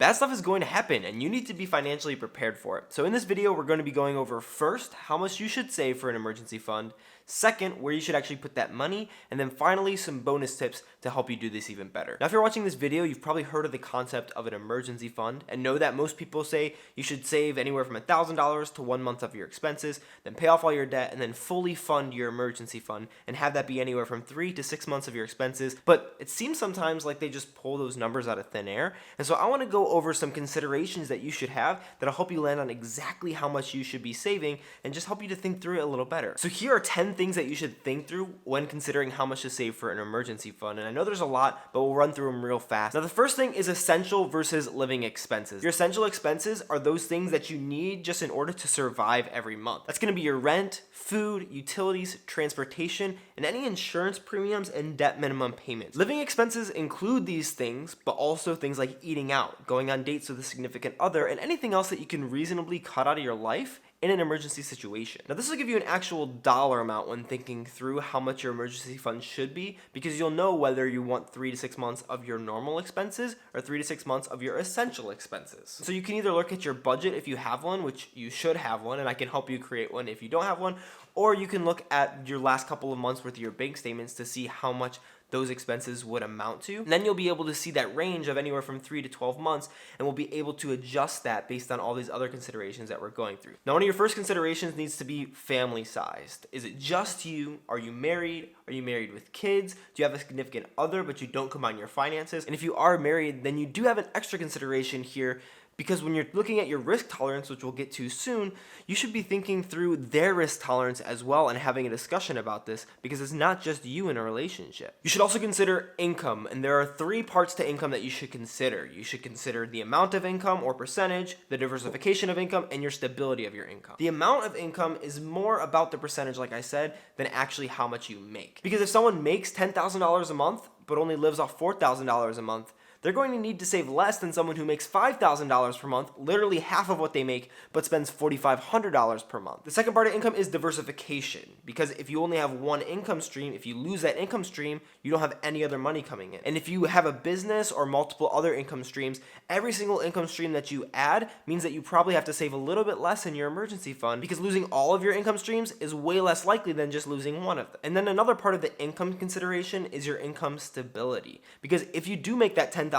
bad stuff is going to happen and you need to be financially prepared for it. So in this video, we're going to be going over first, how much you should save for an emergency fund, second, where you should actually put that money, and then finally, some bonus tips to help you do this even better. Now, if you're watching this video, you've probably heard of the concept of an emergency fund and know that most people say you should save anywhere from $1,000 to 1 month of your expenses, then pay off all your debt, and then fully fund your emergency fund and have that be anywhere from 3 to 6 months of your expenses. But it seems sometimes like they just pull those numbers out of thin air. And so I want to go over some considerations that you should have that'll help you land on exactly how much you should be saving and just help you to think through it a little better. So here are 10 things that you should think through when considering how much to save for an emergency fund. And I know there's a lot, but we'll run through them real fast. Now, the first thing is essential versus living expenses. Your essential expenses are those things that you need just in order to survive every month. That's going to be your rent, food, utilities, transportation, and any insurance premiums and debt minimum payments. Living expenses include these things, but also things like eating out, going on dates with a significant other, and anything else that you can reasonably cut out of your life in an emergency situation. Now, this will give you an actual dollar amount when thinking through how much your emergency fund should be, because you'll know whether you want 3 to 6 months of your normal expenses or 3 to 6 months of your essential expenses. So you can either look at your budget if you have one, which you should have one, and I can help you create one if you don't have one, or you can look at your last couple of months worth of your bank statements to see how much those expenses would amount to. And then you'll be able to see that range of anywhere from 3 to 12 months, and we'll be able to adjust that based on all these other considerations that we're going through. Now, one of your first considerations needs to be family sized. Is it just you? Are you married? Are you married with kids? Do you have a significant other but you don't combine your finances? And if you are married, then you do have an extra consideration here, because when you're looking at your risk tolerance, which we'll get to soon, you should be thinking through their risk tolerance as well and having a discussion about this, because it's not just you in a relationship. You should also consider income, and there are 3 parts to income that you should consider. You should consider the amount of income or percentage, the diversification of income, and your stability of your income. The amount of income is more about the percentage, like I said, than actually how much you make. Because if someone makes $10,000 a month but only lives off $4,000 a month, they're going to need to save less than someone who makes $5,000 per month, literally half of what they make, but spends $4,500 per month. The second part of income is diversification, because if you only have one income stream, if you lose that income stream, you don't have any other money coming in. And if you have a business or multiple other income streams, every single income stream that you add means that you probably have to save a little bit less in your emergency fund, because losing all of your income streams is way less likely than just losing one of them. And then another part of the income consideration is your income stability, because if you do make that $10,000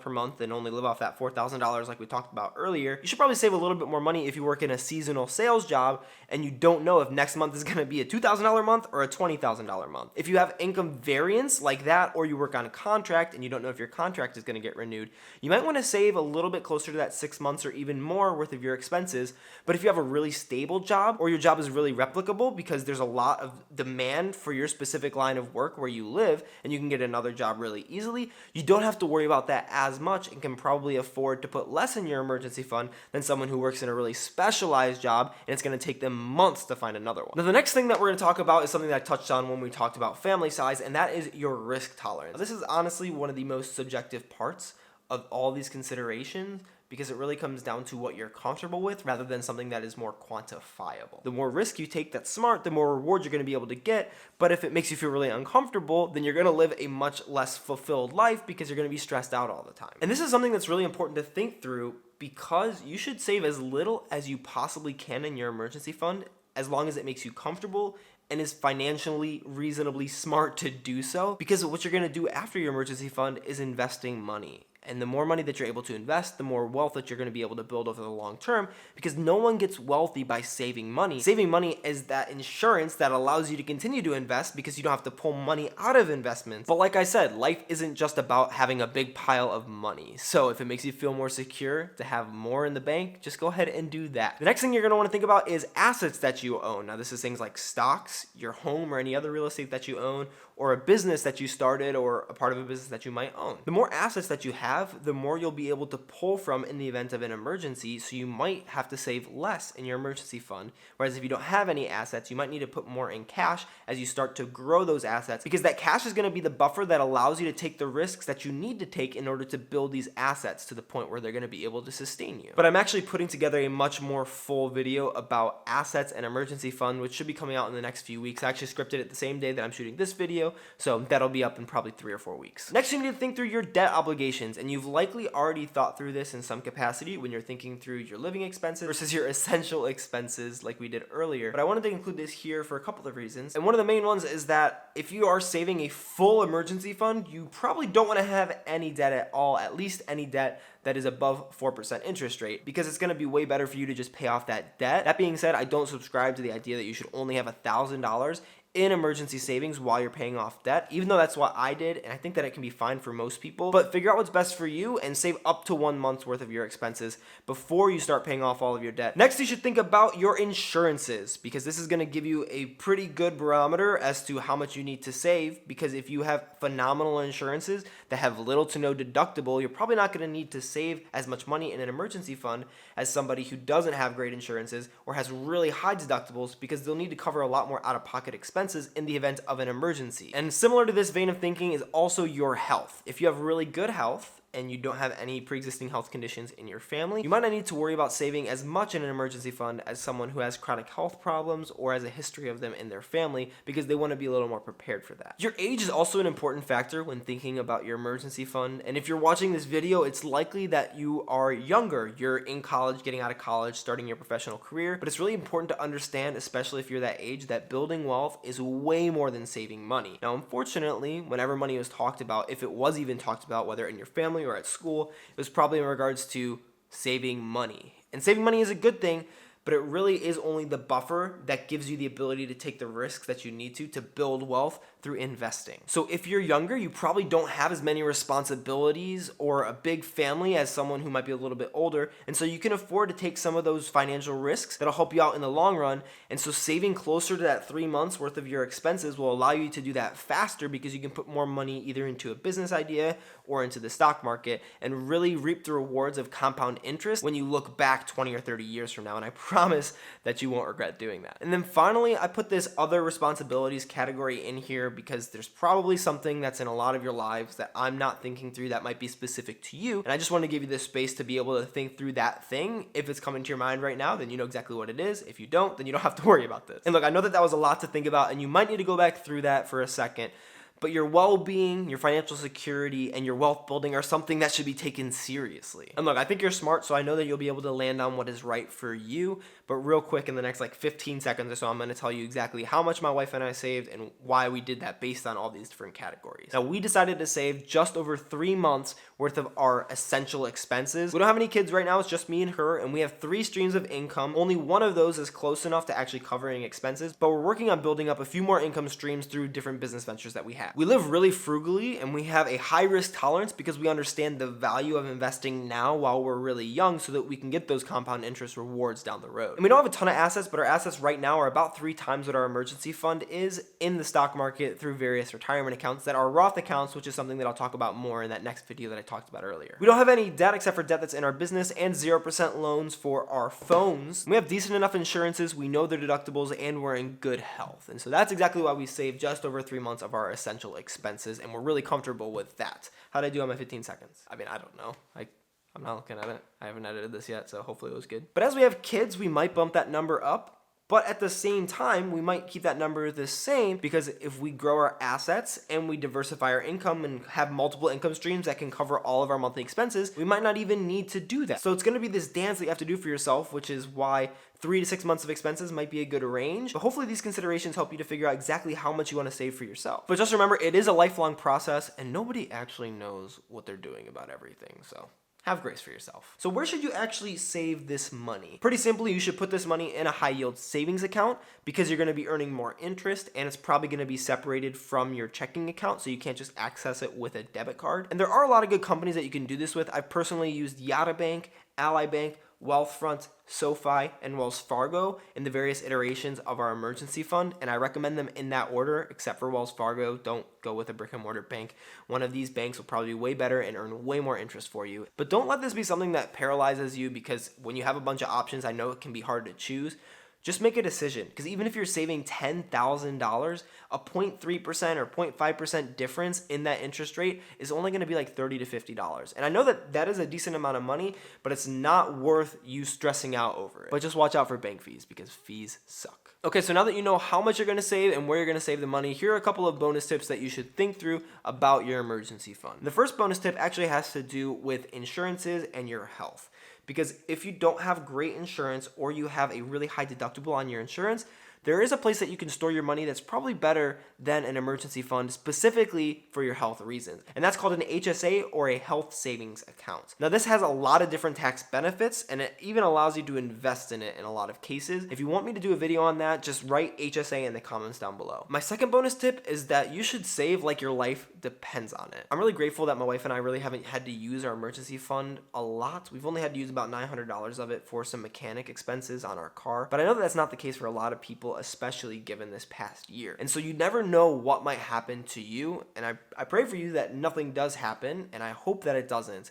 per month and only live off that $4,000 like we talked about earlier, you should probably save a little bit more money if you work in a seasonal sales job and you don't know if next month is going to be a $2,000 month or a $20,000 month. If you have income variance like that, or you work on a contract and you don't know if your contract is going to get renewed, you might want to save a little bit closer to that 6 months or even more worth of your expenses. But if you have a really stable job, or your job is really replicable because there's a lot of demand for your specific line of work where you live and you can get another job really easily, you don't have to worry about that as much and can probably afford to put less in your emergency fund than someone who works in a really specialized job and it's going to take them months to find another one. Now, the next thing that we're going to talk about is something that I touched on when we talked about family size, and that is your risk tolerance. Now, this is honestly one of the most subjective parts of all these considerations, because it really comes down to what you're comfortable with rather than something that is more quantifiable. The more risk you take that's smart, the more reward you're going to be able to get. But if it makes you feel really uncomfortable, then you're going to live a much less fulfilled life because you're going to be stressed out all the time. And this is something that's really important to think through, because you should save as little as you possibly can in your emergency fund, as long as it makes you comfortable and is financially reasonably smart to do so. Because what you're going to do after your emergency fund is investing money. And the more money that you're able to invest, the more wealth that you're going to be able to build over the long term, because no one gets wealthy by saving money. Saving money is that insurance that allows you to continue to invest because you don't have to pull money out of investments. But like I said, life isn't just about having a big pile of money. So if it makes you feel more secure to have more in the bank, just go ahead and do that. The next thing you're going to want to think about is assets that you own. Now, this is things like stocks, your home, or any other real estate that you own, or a business that you started, or a part of a business that you might own. The more assets that you have, the more you'll be able to pull from in the event of an emergency, so you might have to save less in your emergency fund. Whereas if you don't have any assets, you might need to put more in cash as you start to grow those assets, because that cash is going to be the buffer that allows you to take the risks that you need to take in order to build these assets to the point where they're going to be able to sustain you. But I'm actually putting together a much more full video about assets and emergency fund, which should be coming out in the next few weeks. I actually scripted it the same day that I'm shooting this video, so that'll be up in probably 3 or 4 weeks. Next, you need to think through your debt obligations, and And you've likely already thought through this in some capacity when you're thinking through your living expenses versus your essential expenses like we did earlier. But I wanted to include this here for a couple of reasons. And one of the main ones is that if you are saving a full emergency fund, you probably don't want to have any debt at all, at least any debt that is above 4% interest rate, because it's going to be way better for you to just pay off that debt. That being said, I don't subscribe to the idea that you should only have $1,000 in emergency savings while you're paying off debt, even though that's what I did, and I think that it can be fine for most people. But figure out what's best for you and save up to 1 month's worth of your expenses before you start paying off all of your debt. Next, you should think about your insurances, because this is going to give you a pretty good barometer as to how much you need to save, because if you have phenomenal insurances that have little to no deductible, you're probably not going to need to save as much money in an emergency fund as somebody who doesn't have great insurances or has really high deductibles, because they'll need to cover a lot more out-of-pocket expenses in the event of an emergency. And similar to this vein of thinking is also your health. If you have really good health and you don't have any pre-existing health conditions in your family, you might not need to worry about saving as much in an emergency fund as someone who has chronic health problems or has a history of them in their family, because they want to be a little more prepared for that. Your age is also an important factor when thinking about your emergency fund. And if you're watching this video, it's likely that you are younger. You're in college, getting out of college, starting your professional career. But it's really important to understand, especially if you're that age, that building wealth is way more than saving money. Now, unfortunately, whenever money was talked about, if it was even talked about, whether in your family or at school, it was probably in regards to saving money. And saving money is a good thing, but it really is only the buffer that gives you the ability to take the risks that you need to build wealth through investing. So if you're younger, you probably don't have as many responsibilities or a big family as someone who might be a little bit older, and so you can afford to take some of those financial risks that'll help you out in the long run. And so saving closer to that 3 months worth of your expenses will allow you to do that faster, because you can put more money either into a business idea or into the stock market and really reap the rewards of compound interest when you look back 20 or 30 years from now. And I promise that you won't regret doing that. And then finally, I put this other responsibilities category in here because there's probably something that's in a lot of your lives that I'm not thinking through that might be specific to you. And I just want to give you this space to be able to think through that thing. If it's coming to your mind right now, then you know exactly what it is. If you don't, then you don't have to worry about this. And look, I know that that was a lot to think about, and you might need to go back through that for a second. But your well-being, your financial security, and your wealth building are something that should be taken seriously. And look, I think you're smart, so I know that you'll be able to land on what is right for you. But real quick, in the next 15 seconds or so, I'm going to tell you exactly how much my wife and I saved and why we did that based on all these different categories. Now, we decided to save just over 3 months worth of our essential expenses. We don't have any kids right now, it's just me and her, and we have 3 streams of income. Only one of those is close enough to actually covering expenses, but we're working on building up a few more income streams through different business ventures that we have. We live really frugally, and we have a high risk tolerance because we understand the value of investing now while we're really young, so that we can get those compound interest rewards down the road. And we don't have a ton of assets, but our assets right now are about 3 times what our emergency fund is in the stock market through various retirement accounts that are Roth accounts, which is something that I'll talk about more in that next video that I talked about earlier. We don't have any debt except for debt that's in our business, and 0% loans for our phones. We have decent enough insurances, we know their deductibles, and we're in good health. And so that's exactly why we saved just over 3 months of our essential expenses, and we're really comfortable with that. How'd I do on my 15 seconds? I mean, I don't know. I'm not looking at it. I haven't edited this yet, so hopefully it was good. But as we have kids, we might bump that number up. But at the same time, we might keep that number the same, because if we grow our assets and we diversify our income and have multiple income streams that can cover all of our monthly expenses, we might not even need to do that. So it's going to be this dance that you have to do for yourself, which is why 3 to 6 months of expenses might be a good range. But hopefully these considerations help you to figure out exactly how much you want to save for yourself. But just remember, it is a lifelong process, and nobody actually knows what they're doing about everything. So have grace for yourself. So where should you actually save this money? Pretty simply, you should put this money in a high yield savings account, because you're going to be earning more interest, and it's probably going to be separated from your checking account, so you can't just access it with a debit card. And there are a lot of good companies that you can do this with. I've personally used Yada Bank, Ally Bank, Wealthfront, SoFi, and Wells Fargo in the various iterations of our emergency fund, and I recommend them in that order, except for Wells Fargo. Don't go with a brick and mortar bank. One of these banks will probably be way better and earn way more interest for you. But don't let this be something that paralyzes you, because when you have a bunch of options, I know it can be hard to choose. just make a decision. Because even if you're saving $10,000, a 0.3% or 0.5% difference in that interest rate is only going to be like $30 to $50. And I know that that is a decent amount of money, but it's not worth you stressing out over it. But just watch out for bank fees, because fees suck. Okay, so now that you know how much you're going to save and where you're going to save the money, here are a couple of bonus tips that you should think through about your emergency fund. The first bonus tip actually has to do with insurances and your health. Because if you don't have great insurance, or you have a really high deductible on your insurance, there is a place that you can store your money that's probably better than an emergency fund, specifically for your health reasons. And that's called an HSA, or a health savings account. Now, this has a lot of different tax benefits, and it even allows you to invest in it in a lot of cases. If you want me to do a video on that, just write HSA in the comments down below. My second bonus tip is that you should save like your life depends on it. I'm really grateful that my wife and I really haven't had to use our emergency fund a lot. We've only had to use about $900 of it for some mechanic expenses on our car. But I know that that's not the case for a lot of people, especially given this past year. And so you never know what might happen to you. And I pray for you that nothing does happen, and I hope that it doesn't.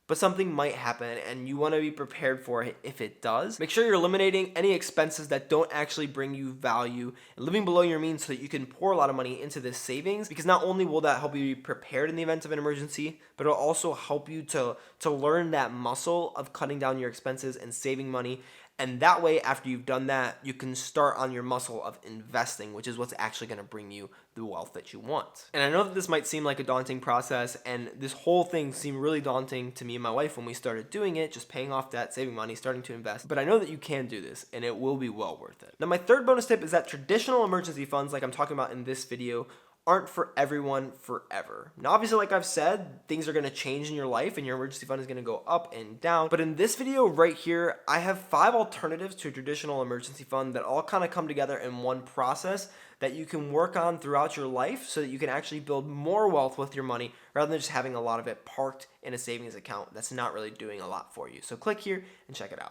But something might happen, and you want to be prepared for it if it does. Make sure you're eliminating any expenses that don't actually bring you value and living below your means, so that you can pour a lot of money into this savings, because not only will that help you be prepared in the event of an emergency, but it'll also help you to learn that muscle of cutting down your expenses and saving money. And that way, after you've done that, you can start on your muscle of investing, which is what's actually going to bring you the wealth that you want. And I know that this might seem like a daunting process, and this whole thing seemed really daunting to me and my wife when we started doing it, just paying off debt, saving money, starting to invest. But I know that you can do this, and it will be well worth it. Now, my third bonus tip is that traditional emergency funds, like I'm talking about in this video, aren't for everyone forever. Now, obviously, like I've said, things are going to change in your life, and your emergency fund is going to go up and down. But in this video right here, I have 5 alternatives to a traditional emergency fund that all kind of come together in one process that you can work on throughout your life, so that you can actually build more wealth with your money, rather than just having a lot of it parked in a savings account that's not really doing a lot for you. So click here and check it out.